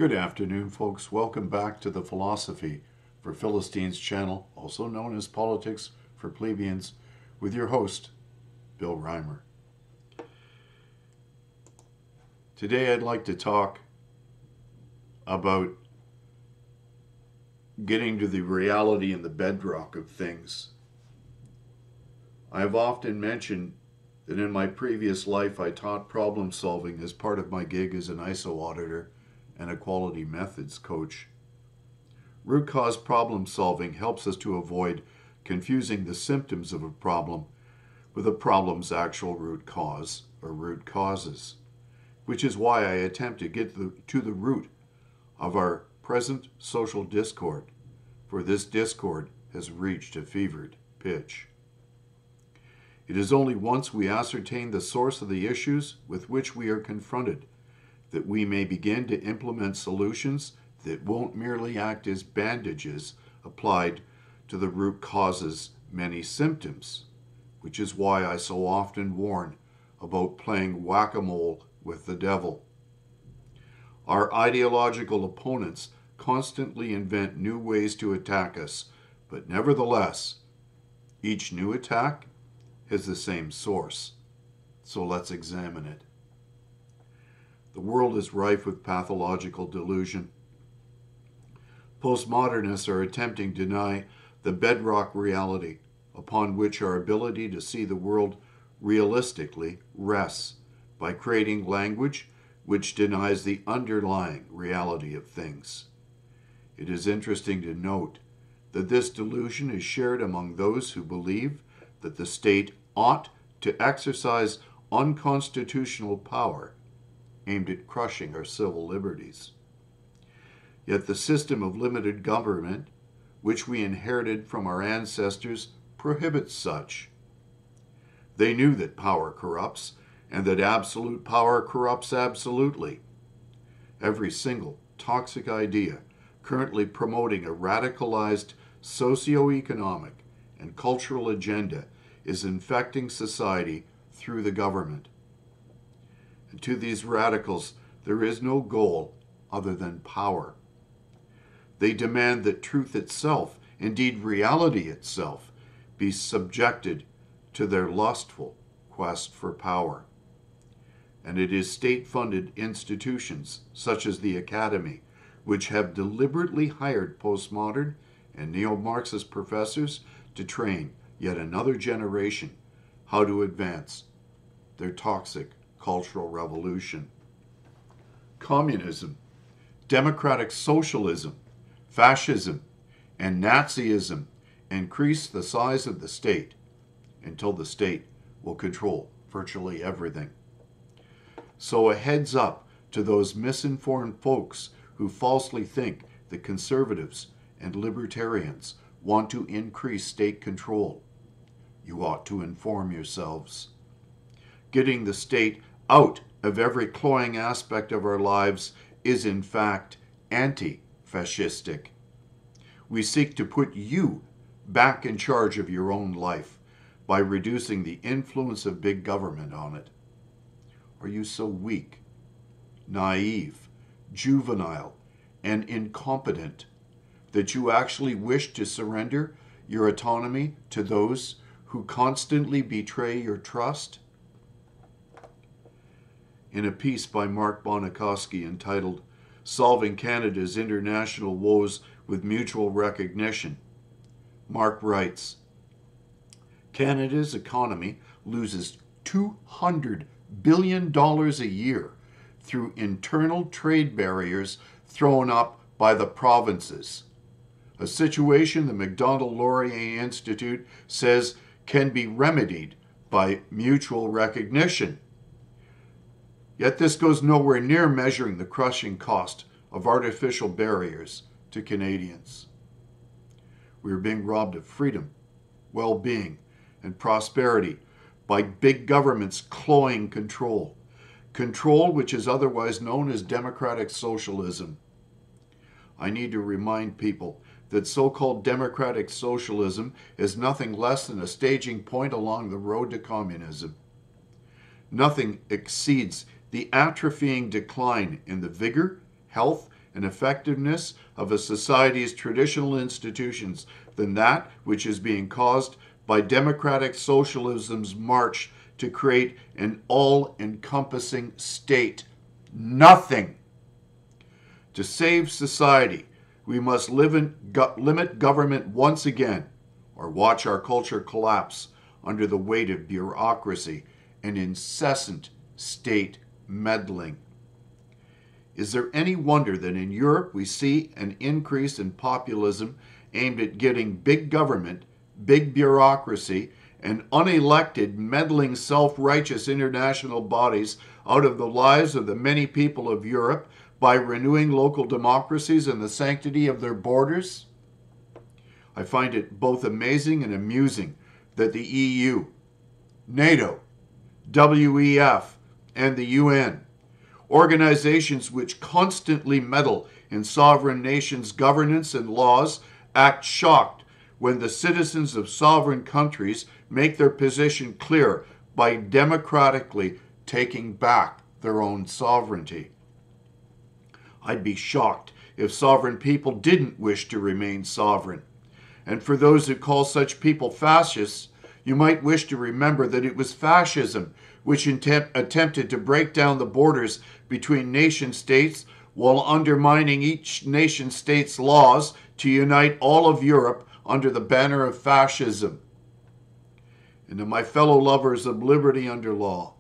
Good afternoon, folks. Welcome back to the Philosophy for Philistines channel, also known as Politics for Plebeians, with your host, Bill Reimer. Today I'd like to talk about getting to the reality and the bedrock of things. I have often mentioned that in my previous life I taught problem solving as part of my gig as an ISO auditor and a quality methods coach. Root cause problem solving helps us to avoid confusing the symptoms of a problem with a problem's actual root cause or root causes, which is why I attempt to get to the root of our present social discord, for this discord has reached a fevered pitch. It is only once we ascertain the source of the issues with which we are confronted that we may begin to implement solutions that won't merely act as bandages applied to the root cause's many symptoms, which is why I so often warn about playing whack-a-mole with the devil. Our ideological opponents constantly invent new ways to attack us, but nevertheless, each new attack has the same source. So let's examine it. The world is rife with pathological delusion. Postmodernists are attempting to deny the bedrock reality upon which our ability to see the world realistically rests by creating language which denies the underlying reality of things. It is interesting to note that this delusion is shared among those who believe that the state ought to exercise unconstitutional power aimed at crushing our civil liberties. Yet the system of limited government, which we inherited from our ancestors, prohibits such. They knew that power corrupts, and that absolute power corrupts absolutely. Every single toxic idea currently promoting a radicalized socio-economic and cultural agenda is infecting society through the government. And to these radicals, there is no goal other than power. They demand that truth itself, indeed reality itself, be subjected to their lustful quest for power. And it is state-funded institutions, such as the Academy, which have deliberately hired postmodern and neo-Marxist professors to train yet another generation how to advance their toxic cultural revolution. Communism, democratic socialism, fascism, and Nazism increase the size of the state until the state will control virtually everything. So a heads up to those misinformed folks who falsely think that conservatives and libertarians want to increase state control. You ought to inform yourselves. Getting the state out of every cloying aspect of our lives is in fact anti-fascistic. We seek to put you back in charge of your own life by reducing the influence of big government on it. Are you so weak, naive, juvenile, and incompetent that you actually wish to surrender your autonomy to those who constantly betray your trust? In a piece by Mark Bonakoski entitled Solving Canada's International Woes with Mutual Recognition, Mark writes, Canada's economy loses $200 billion a year through internal trade barriers thrown up by the provinces, a situation the Macdonald-Laurier Institute says can be remedied by mutual recognition. Yet this goes nowhere near measuring the crushing cost of artificial barriers to Canadians. We are being robbed of freedom, well-being, and prosperity by big government's cloying control. Control which is otherwise known as democratic socialism. I need to remind people that so-called democratic socialism is nothing less than a staging point along the road to communism. Nothing exceeds the atrophying decline in the vigor, health, and effectiveness of a society's traditional institutions than that which is being caused by democratic socialism's march to create an all-encompassing state. Nothing. To save society, we must limit government once again, or watch our culture collapse under the weight of bureaucracy and incessant state meddling. Is there any wonder that in Europe we see an increase in populism aimed at getting big government, big bureaucracy, and unelected, meddling, self-righteous international bodies out of the lives of the many people of Europe by renewing local democracies and the sanctity of their borders? I find it both amazing and amusing that the EU, NATO, WEF, and the UN, organizations which constantly meddle in sovereign nations' governance and laws, act shocked when the citizens of sovereign countries make their position clear by democratically taking back their own sovereignty. I'd be shocked if sovereign people didn't wish to remain sovereign. And for those who call such people fascists, you might wish to remember that it was fascism which attempted to break down the borders between nation states while undermining each nation state's laws to unite all of Europe under the banner of fascism. And to my fellow lovers of liberty under law,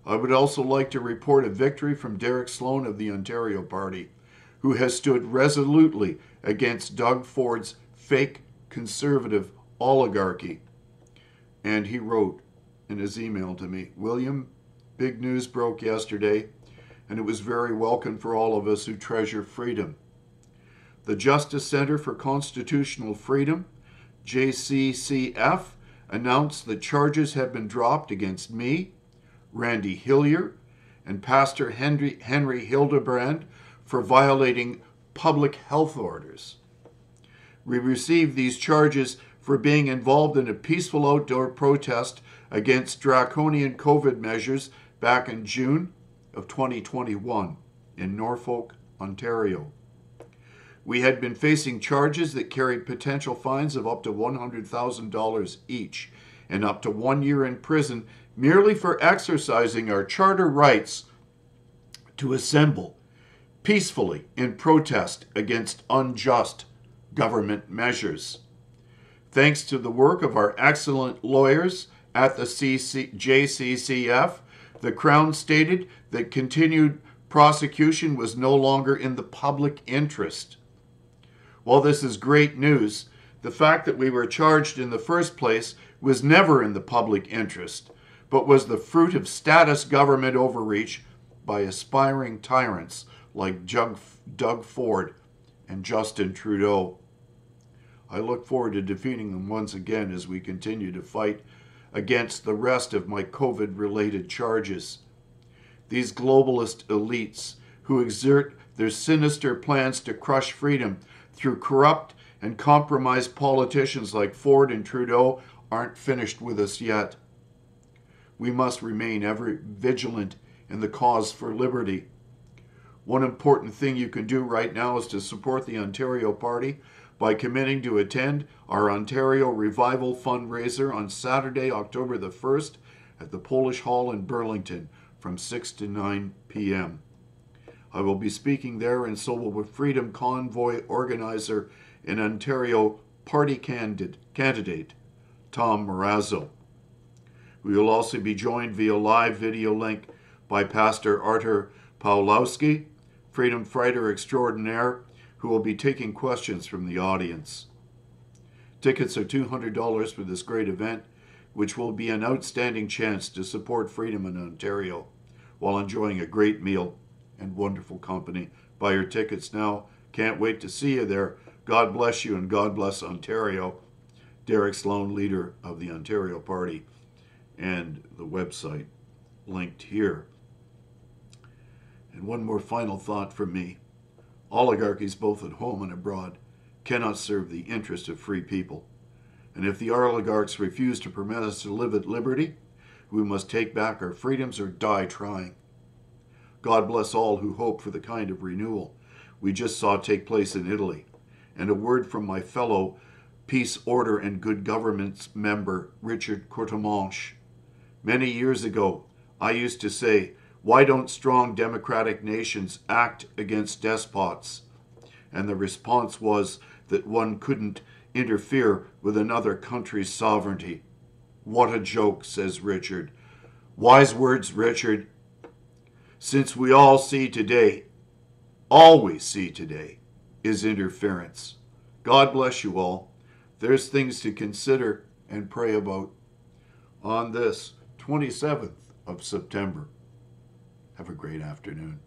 I would also like to report a victory from Derek Sloan of the Ontario Party, who has stood resolutely against Doug Ford's fake conservative oligarchy. And he wrote in his email to me, "William, big news broke yesterday, and it was very welcome for all of us who treasure freedom. The Justice Center for Constitutional Freedom, JCCF, announced that charges have been dropped against me, Randy Hillier, and Pastor Henry Hildebrand for violating public health orders. We received these charges for being involved in a peaceful outdoor protest against draconian COVID measures back in June of 2021 in Norfolk, Ontario. We had been facing charges that carried potential fines of up to $100,000 each and up to 1 year in prison merely for exercising our charter rights to assemble peacefully in protest against unjust government measures. Thanks to the work of our excellent lawyers at the JCCF, the Crown stated that continued prosecution was no longer in the public interest. While this is great news, the fact that we were charged in the first place was never in the public interest, but was the fruit of status government overreach by aspiring tyrants like Doug Ford and Justin Trudeau. I look forward to defeating them once again as we continue to fight against the rest of my COVID-related charges. These globalist elites who exert their sinister plans to crush freedom through corrupt and compromised politicians like Ford and Trudeau aren't finished with us yet. We must remain ever vigilant in the cause for liberty. One important thing you can do right now is to support the Ontario Party by committing to attend our Ontario Revival fundraiser on Saturday, October the 1st at the Polish Hall in Burlington from 6 to 9 p.m. I will be speaking there, and so will the Freedom Convoy organizer and Ontario Party candidate, Tom Marazzo. We will also be joined via live video link by Pastor Artur Pawlowski, freedom fighter extraordinaire, who will be taking questions from the audience. Tickets are $200 for this great event, which will be an outstanding chance to support freedom in Ontario while enjoying a great meal and wonderful company. Buy your tickets now. Can't wait to see you there. God bless you and God bless Ontario. Derek Sloan, leader of the Ontario Party, and the website linked here. And one more final thought from me. Oligarchies, both at home and abroad, cannot serve the interest of free people. And if the oligarchs refuse to permit us to live at liberty, we must take back our freedoms or die trying. God bless all who hope for the kind of renewal we just saw take place in Italy. And a word from my fellow Peace, Order, and Good Governance member, Richard Courtemanche. Many years ago, I used to say, why don't strong democratic nations act against despots? And the response was that one couldn't interfere with another country's sovereignty. What a joke, says Richard. Wise words, Richard. Since we all we see today, is interference. God bless you all. There's things to consider and pray about on this 27th of September. Have a great afternoon.